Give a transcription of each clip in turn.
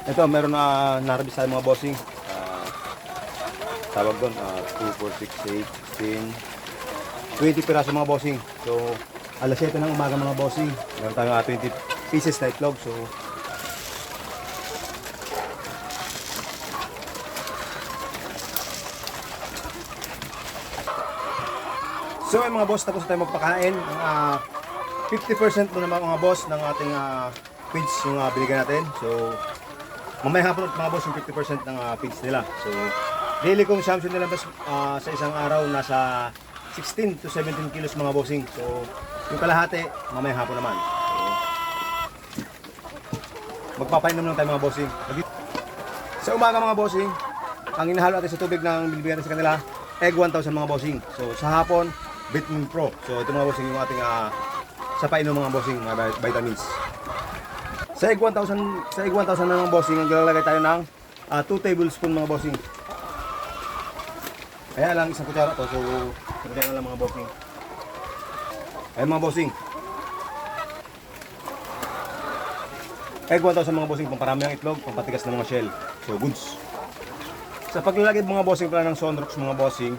Ito, meron na narabis tayo mga bossing. Tawag doon, 2, 4, 6, 8, 16, 20 piraso mga bossing. So, alas 7 ng umaga mga bossing. Meron tayong 20 pieces na itlog. So ay mga boss, tapos tayo magpakain. 50% muna mga boss ng ating feeds yung binigyan natin. So, mamaya hapon mga boss yung 50% ng feeds nila. So, daily consumption nila sa isang araw nasa 16 to 17 kilos mga bossing. So, yung kalahati, mamaya hapon naman. So, magpapainom lang tayo mga bossing. Sa umaga mga bossing, ang inahalo natin sa tubig ng binibigyan natin sa kanila, egg 1,000 mga bossing. So, sa hapon, Vitamin Pro. So, ito mga bossing yung ating sa painom mga bossing, mga vitamins. Sa egg 1,000 na mga bossing, naglalagay tayo ng 2 tablespoon mga bossing. Kaya lang isang kutsara to. So, kutsara lang mga bossing. Ayan mga bossing. Egg 1,000 mga bossing, pamparami ang itlog, pampatigas ng mga shell. So, goods. Sa paglalagay mga bossing pala ng Sonrox mga bossing,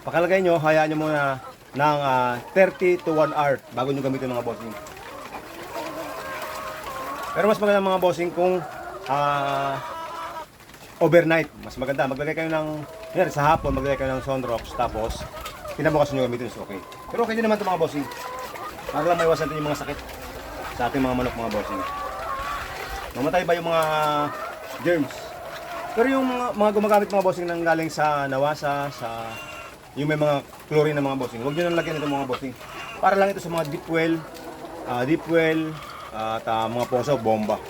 pakalagay nyo, hayaan nyo muna ng 30 to 1 hour bago nyo gamitin mga bossing. Pero mas maganda mga bossing kung overnight. Mas maganda, maglagay kayo ng, sa hapon, maglagay kayo ng Sonrox, tapos pinabukas nyo gamitin, so okay. Pero okay din naman ito mga bossing. Para lang maiwasan din yung mga sakit sa ating mga manok mga bossing. Mamatay ba yung mga germs? Pero yung mga gumagamit mga bossing nang galing sa nawasa, yung may mga chlorine na mga bossing, huwag nyo nang lagyan ito mga bossing. Para lang ito sa mga deep well, at mga poso, bomba.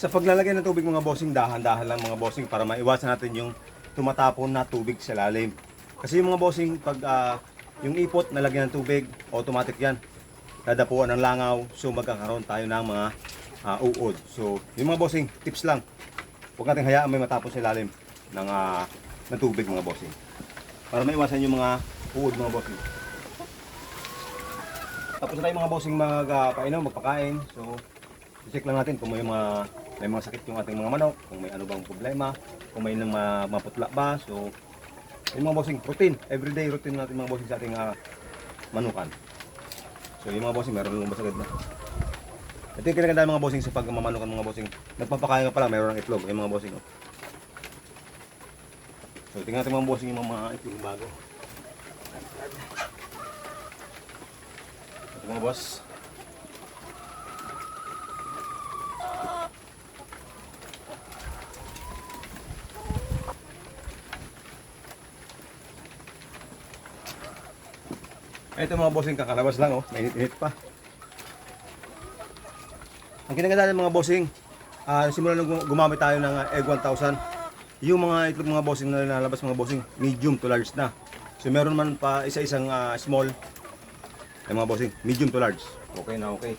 Sa paglalagay ng tubig mga bossing, dahan-dahan lang mga bossing para maiwasan natin yung tumatapon na tubig sa lalim. Kasi yung mga bossing, pag yung ipot nalagyan ng tubig, automatic yan. Dadapuan ng langaw, so magkakaroon tayo ng mga uod. So, yung mga bossing, tips lang. Huwag natin hayaan may matapon sa lalim ng tubig mga bossing. Para maiwasan yung mga uod mga bossing. Tapos na tayo mga bossing magpakain. So, check lang natin kung may mga sakit yung ating mga manok, kung may ano bang problema, kung may nang maputla ba. So, yung mga bossing, routine, everyday routine natin mga bossing sa ating manukan. So, yung mga bossing, meron lang basagad na. Ito yung kinagandaan mga bossing sa pagmamanukan mga bossing. Nagpapakain ka pala, meron ng itlog, yung mga bossing. Oh. So, tingnan natin mga bossing yung mga itlog bago. Ito mga boss. Ito mga bossing, kakalabas lang oh, mainit-init pa. Ang kinagandaan ng mga bossing, simula nung gumamit tayo ng egg 1,000, yung mga itlog mga bossing na lalabas mga bossing, medium to large na. So meron man pa isa-isang small, ay mga bossing, medium to large. Okay na okay.